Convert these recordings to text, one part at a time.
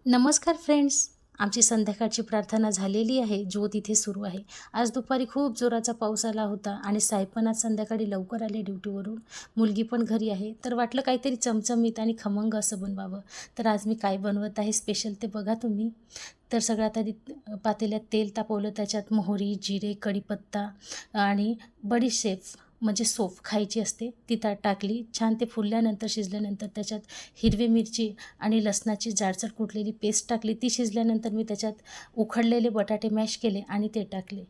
नमस्कार फ्रेंड्स. आमची संध्याकाळची प्रार्थना झालेली आहे. ज्योत इथे सुरू आहे. आज दुपारी खूप जोराचा पाऊस आला होता आणि साहेब पण आज संध्याकाळी लवकर आले ड्युटीवरून. मुलगी पण घरी आहे. तर वाटलं काहीतरी चमचमीत आणि खमंग असं बनवावं. तर आज मी काय बनवत आहे स्पेशल ते बघा तुम्ही. तर सगळ्यात आधी पातेल्यात तेल तापवलं, त्याच्यात मोहरी, जिरे, कढीपत्ता आणि बडीशेप म्हणजे सोफ खायची असते ती त्यात टाकली. छान ते फुलल्यानंतर शिजल्यानंतर त्याच्यात हिरवी मिरची आणि लसणाची जाडसर कुटलेली पेस्ट टाकली. ती शिजल्यानंतर मी त्याच्यात उकडलेले बटाटे मॅश केले आणि ते टाकले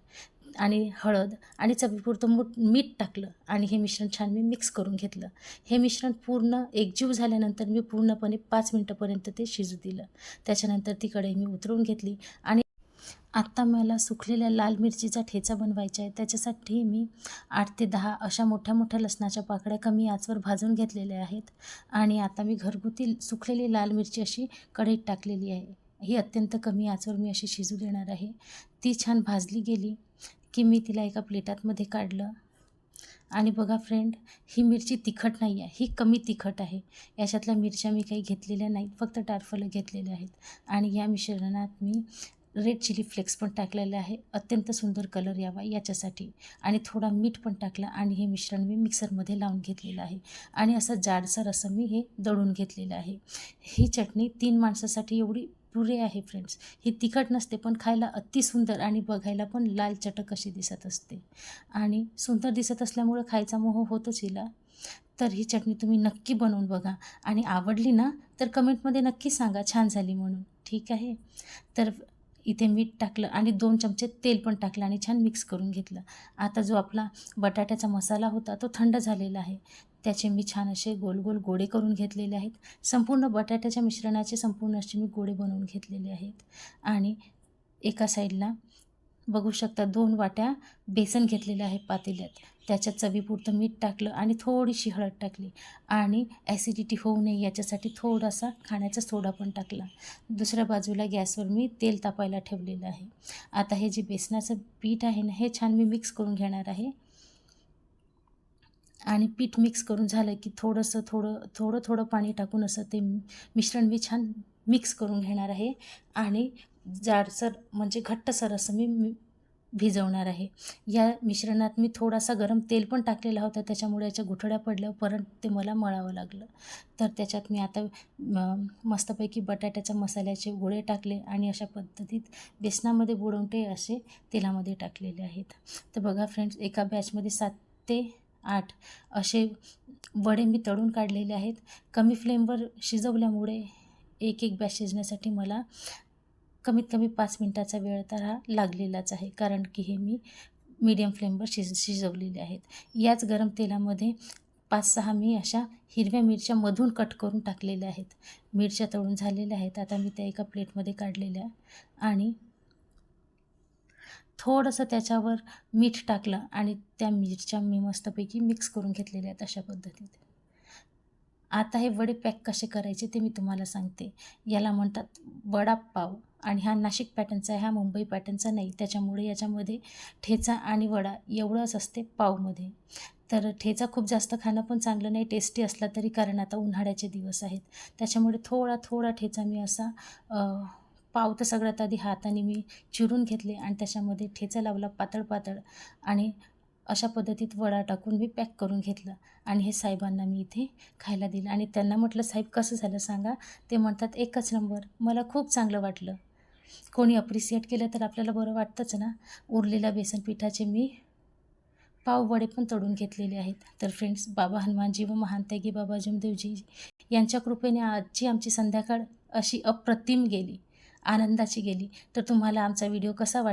आणि हळद आणि चवीपुरतं मीठ टाकलं आणि हे मिश्रण छान मी मिक्स करून घेतलं. हे मिश्रण पूर्ण एकजीव झाल्यानंतर मी पूर्णपणे 5 मिनटापर्यंत ते शिजू दिलं. त्याच्यानंतर ती कढई मी उतरवून घेतली आणि आत्ता मला सुकलेल्या लाल मिरचीचा ठेचा बनवायचा आहे. त्याच्यासाठी मी 8 ते 10 अशा मोठ्या मोठ्या लसणाच्या पाकळ्या कमी आचवर भाजून घेतलेल्या आहेत आणि आता मी घरगुती सुकलेली लाल मिरची अशी कढईत टाकलेली आहे. ही अत्यंत कमी आचवर मी अशी शिजू देणार आहे. ती छान भाजली गेली की मी तिला एका प्लेटामध्ये काढलं आणि बघा फ्रेंड, ही मिरची तिखट नाही आहे, ही कमी तिखट आहे. याच्यातल्या मिरच्या मी काही घेतलेल्या नाहीत, फक्त टारफलं घेतलेले आहेत आणि या मिश्रणात मी रेड चिली फ्लेक्स पण टाकलेले आहे, अत्यंत सुंदर कलर यावा याच्यासाठी. आणि थोडा मीठ पण टाकलं आणि हे मिश्रण मी मिक्सरमध्ये लावून घेतलेलं आहे आणि असं जाडसर असं मी हे दळून घेतलेलं आहे. ही चटणी 3 माणसासाठी एवढी पुरे आहे फ्रेंड्स. ही तिखट नसते पण खायला अति सुंदर आणि बघायला पण लाल चटक अशी दिसत असते आणि सुंदर दिसत असल्यामुळं खायचा मोह होतोच हिला. तर ही चटणी तुम्ही नक्की बनवून बघा आणि आवडली ना तर कमेंटमध्ये नक्की सांगा छान झाली म्हणून. ठीक आहे. तर इथे मीठ टाकलं आणि 2 चमचे तेल पण टाकलं आणि छान मिक्स करून घेतलं. आता जो आपला बटाट्याचा मसाला होता तो थंड झालेला आहे. त्याचे मी छान असे गोल गोल गोळे करून घेतलेले आहेत. संपूर्ण बटाट्याच्या मिश्रणाचे संपूर्ण असे मी गोळे बनवून घेतलेले आहेत आणि एका साईडला बघू शकता 2 वाट्या बेसन घेतलेलं आहे पातेल्यात. त्याच्यात चवीपुरतं मीठ टाकलं आणि थोडीशी हळद टाकली आणि ॲसिडिटी होऊ नये याच्यासाठी थोडासा खाण्याचा सोडा पण टाकला. दुसऱ्या बाजूला गॅसवर मी तेल तापायला ठेवलेलं आहे. आता हे जे बेसनाचं पीठ आहे ना, हे छान मी मिक्स करून घेणार आहे आणि पीठ मिक्स करून झालं की थोडं पाणी टाकून असं ते मिश्रण मी छान मिक्स करून घेणार आहे आणि जाडसर म्हणजे घट्टसर असं मी भिजवणार आहे. या मिश्रणात मी थोडासा गरम तेल पण टाकलेला होता, त्याच्यामुळे याच्या गुठळ्या पडल्या परत ते मला मळावं लागलं. तर त्याच्यात मी आता मस्तपैकी बटाट्याच्या मसाल्याचे गोळे टाकले आणि अशा पद्धतीत बेसनामध्ये बुडवून ते असे तेलामध्ये टाकलेले आहेत. तर बघा फ्रेंड्स, एका बॅचमध्ये 7 ते 8 असे वडे मी तळून काढलेले आहेत. कमी फ्लेमवर शिजवल्यामुळे एक बॅच शिजण्यासाठी मला कमीत कमी 5 मिनटाचा वेळ तर हा लागलेलाच आहे, कारण की हे मी मीडियम फ्लेमवर शिजवलेले आहेत. याच गरम तेलामध्ये 5-6 मी अशा हिरव्या मिरच्या मधून कट करून टाकलेल्या आहेत. मिरच्या तळून झालेल्या आहेत. आता मी त्या एका प्लेटमध्ये काढलेल्या आणि थोडंसं त्याच्यावर मीठ टाकलं आणि त्या मिरच्या मी मस्तपैकी मिक्स करून घेतलेल्या आहेत अशा पद्धतीत. आता हे वडे पॅक कसे करायचे ते मी तुम्हाला सांगते. याला म्हणतात वडापाव आणि हा नाशिक पॅटर्नचा आहे, हा मुंबई पॅटर्नचा नाही. त्याच्यामुळे याच्यामध्ये ठेचा आणि वडा एवढंच असते पावमध्ये. तर ठेचा खूप जास्त खाणं पण चांगलं नाही टेस्टी असला तरी, कारण आता उन्हाळ्याचे दिवस आहेत. त्याच्यामुळे थोडा ठेचा मी असा पाव तर सगळ्यात आधी हाताने मी चिरून घेतले आणि त्याच्यामध्ये ठेचा लावला पातळ आणि अशा पद्धतीत वडा टाकून मी पॅक करून घेतलं आणि हे साहेबांना मी इथे खायला दिलं आणि त्यांना म्हटलं, साहेब कसं झालं सांगा. ते म्हणतात, एकच नंबर, मला खूप चांगलं वाटलं. कोणी अप्रिशिएट केलं तर आपल्याला बरं वाटतंच ना. उरलेल्या बेसन पिठाचे मी पाव वडे पण तळून घेतलेले आहेत. तर फ्रेंड्स, बाबा हनुमानजी व महान त्यागी बाबा जमदेवजी यांच्या कृपेने आजची आमची संध्याकाळ अशी अप्रतिम गेली, आनंदाची गेली. तर तुम्हाला आमचा व्हिडिओ कसा वाटला